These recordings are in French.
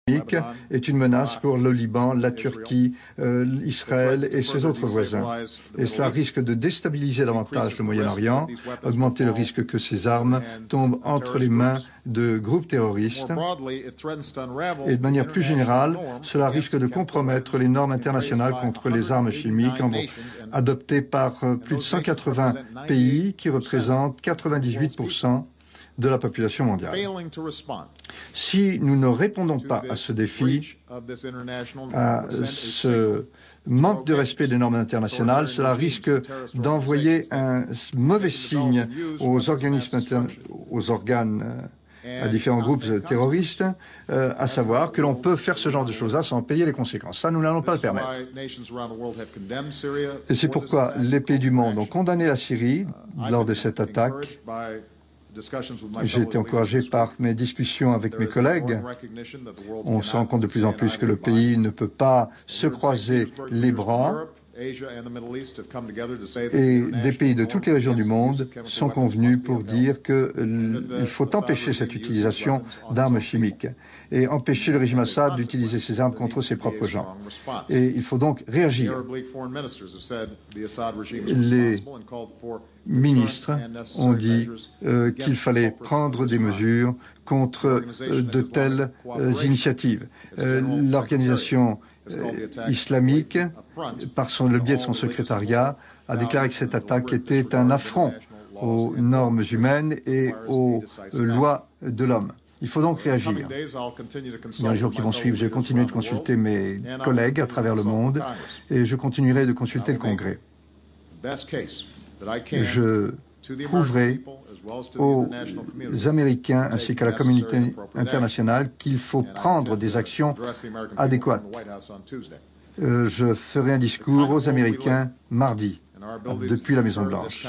est une menace pour le Liban, la Turquie, Israël et ses autres voisins. Et cela risque de déstabiliser davantage le Moyen-Orient, augmenter le risque que ces armes tombent entre les mains de groupes terroristes. Et de manière plus générale, cela risque de compromettre les normes internationales contre les armes chimiques adoptées par plus de 180 pays qui représentent 98% de la population mondiale. Si nous ne répondons pas à ce défi, à ce manque de respect des normes internationales, cela risque d'envoyer un mauvais signe aux organes, à différents groupes terroristes, à savoir que l'on peut faire ce genre de choses-là sans payer les conséquences. Ça, nous n'allons pas le permettre. Et c'est pourquoi les pays du monde ont condamné la Syrie lors de cette attaque. J'ai été encouragé par mes discussions avec mes collègues. On se rend compte de plus en plus que le pays ne peut pas se croiser les bras. Et des pays de toutes les régions du monde sont convenus pour dire qu'il faut empêcher cette utilisation d'armes chimiques et empêcher le régime Assad d'utiliser ces armes contre ses propres gens. Et il faut donc réagir. Les ministres ont dit qu'il fallait prendre des mesures contre de telles initiatives. L'organisation islamique, par le biais de son secrétariat, a déclaré que cette attaque était un affront aux normes humaines et aux lois de l'homme. Il faut donc réagir. Dans les jours qui vont suivre, je vais continuer de consulter mes collègues à travers le monde et je continuerai de consulter le Congrès. Je prouverai aux Américains ainsi qu'à la communauté internationale qu'il faut prendre des actions adéquates. Je ferai un discours aux Américains mardi, depuis la Maison-Blanche.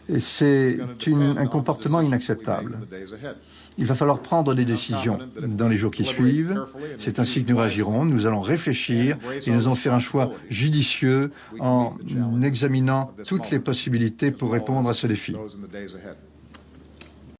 Et c'est un comportement inacceptable. Il va falloir prendre des décisions dans les jours qui suivent. C'est ainsi que nous réagirons. Nous allons réfléchir et nous allons faire un choix judicieux en examinant toutes les possibilités pour répondre à ce défi.